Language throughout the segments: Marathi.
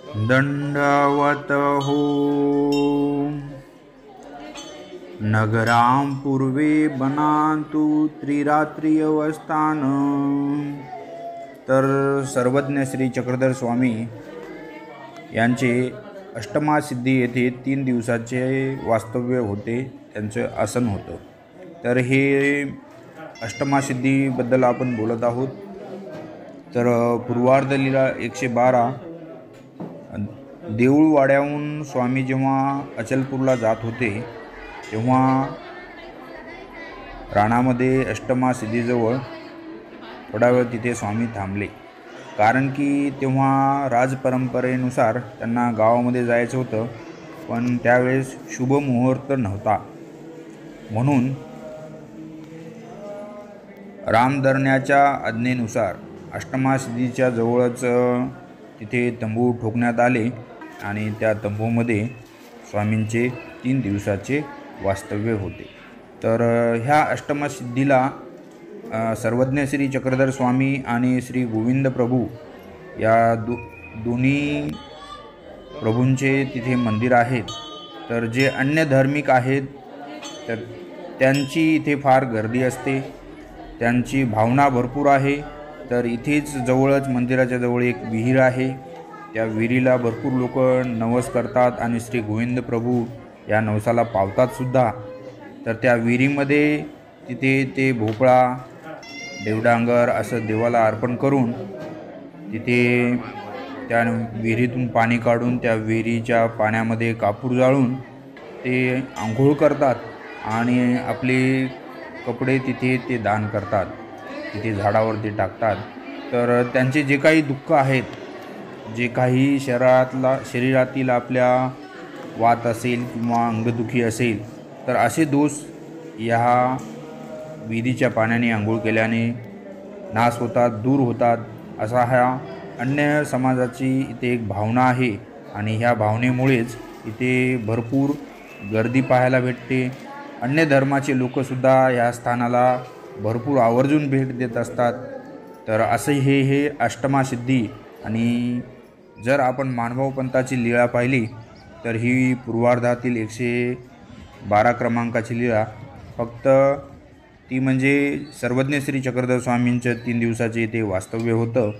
दंडवत हो नगरां पूर्वे बनातु त्रिरात्री अवस्थान। तर सर्वज्ञ श्री चक्रधर स्वामी यांचे अष्टमासिद्धी येथे 3 दिवसाचे वास्तव्य होते, त्यांचं आसन होतं। तर हे अष्टमासिद्धीबद्दल आपण बोलत आहोत। तर पूर्वार्ध लीला 112 देऊळवाड्याहून स्वामी जेव्हा अचलपूरला जात होते तेव्हा राणामध्ये अष्टमासिद्धीजवळ थोडा वेळ तिथे स्वामी थांबले, कारण की तेव्हा राजपरंपरेनुसार त्यांना गावामध्ये जायचं होतं, पण त्यावेळेस शुभ मुहूर्त नव्हता। म्हणून रामदरण्याच्या आज्ञेनुसार अष्टमासिद्धीच्या जवळच तिथे तंबू ठोकण्यात आले आणि त्या तंबूमध्ये स्वामींचे 3 दिवसाचे वास्तव्य होते। तर ह्या अष्टमासिद्धीला सर्वज्ञ श्री चक्रधर स्वामी आणि श्री गोविंद प्रभू या दोन्ही प्रभूंचे तिथे मंदिर आहेत। तर जे अन्य धार्मिक आहेत तर त्यांची इथे फार गर्दी असते, त्यांची भावना भरपूर आहे। तर इथेच जवळच मंदिराच्या जवळ एक विहीर आहे, त्या विहिरीला भरपूर लोक नवस करतात आणि श्री गोविंद प्रभू या नवसाला पावतात सुद्धा। तर त्या विहिरीमध्ये तिथे ते भोपळा देवडांगर असं देवाला अर्पण करून तिथे त्या विहिरीतून पाणी काढून त्या विहिरीच्या पाण्यामध्ये कापूर जाळून ते आंघोळ करतात आणि आपले कपडे तिथे ते दान करतात, तिथे झाडावरती टाकतात। तर त्यांचे जे काही दुःख आहेत, जे काही शरीरातील आपल्या वात असेल किंवा अंगदुखी असेल, तर असे दोष ह्या विहिरीच्या पाण्याने आंघोळ केल्याने नाश होतात, दूर होतात, असा हा अन्य समाजाची इथे एक भावना आहे। आणि ह्या भावनेमुळेच इथे भरपूर गर्दी पाहायला भेटते। अन्य धर्माचे लोकसुद्धा ह्या स्थानाला भरपूर आवर्जून भेट देत असतात। तर असे हे अष्टमासिद्धी। आणि जर आपण मानभाव पंथाची लीळा पाहिली तर ही पूर्वार्धातील 112 क्रमांकाची लीळा फक्त ती म्हणजे सर्वज्ञ श्री चक्रधर स्वामींचं 3 दिवसाचे इथे वास्तव्य होतं,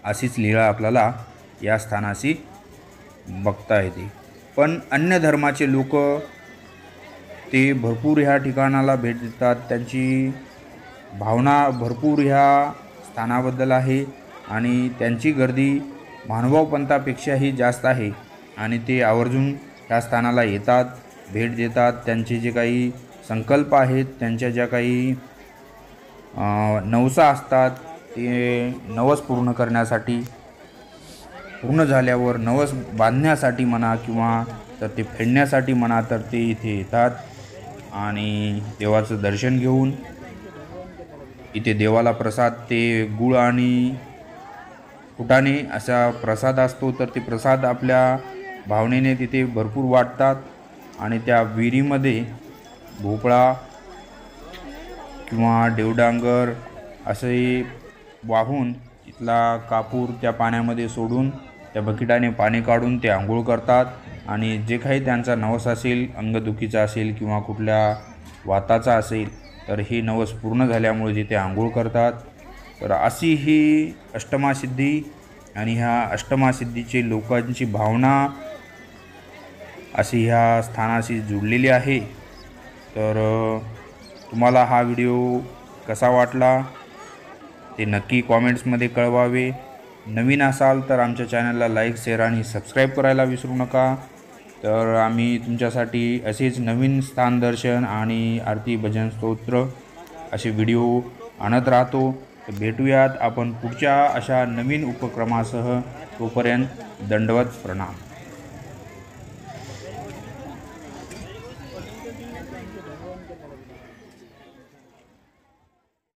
अशीच लीळा आपल्याला या स्थानाशी बघता येते। पण अन्य धर्माचे लोक ते भरपूर ह्या ठिकाणाला भेट देतात, त्यांची भावना भरपूर ह्या स्थानाबद्दल आहे आणि त्यांची गर्दी मानभाव पंथापेक्षाही जास्त आहे आणि ते आवर्जून ह्या स्थानाला येतात, भेट देतात। त्यांचे जे काही संकल्प आहेत, त्यांच्या ज्या काही नवसा असतात ते नवस पूर्ण करण्यासाठी, पूर्ण झाल्यावर नवस बांधण्यासाठी म्हणा किंवा तर ते फेडण्यासाठी म्हणा, तर ते इथे येतात आणि देवाचं दर्शन घेऊन इथे देवाला प्रसाद, ते गुळ आणि फुटाणे असा प्रसाद असतो, तर ते प्रसाद आपल्या भावनेने तिथे भरपूर वाटतात आणि त्या विहिरीमध्ये भोपळा किंवा देवडांगर असे वाहून तिथला कापूर त्या पाण्यामध्ये सोडून त्या बकेटाने पाणी काढून ते आंघोळ करतात आणि जे काही त्यांचा नवस असेल, अंगदुखीचा असेल किंवा कुठल्या वाताचा असेल, तर हे नवस पूर्ण झाल्यामुळे तिथे आंघोळ करतात। तर अशी ही अष्टमासिद्धी आणि ह्या अष्टमासिद्धीचे लोकांची भावना अशी ह्या स्थानाशी जुळलेली आहे। तर तुम्हाला हा व्हिडिओ कसा वाटला ते नक्की कॉमेंट्समध्ये कळवावे। नवीन असाल तर आमच्या चॅनलला लाईक, शेअर आणि सबस्क्राईब करायला विसरू नका। तर आम्ही तुमच्यासाठी असेच नवीन स्थानदर्शन आणि आरती, भजन, स्तोत्र असे व्हिडिओ आणत राहतो। तर भेटूयात आपण पुढच्या अशा नवीन उपक्रमासह। तोपर्यंत दंडवत प्रणाम।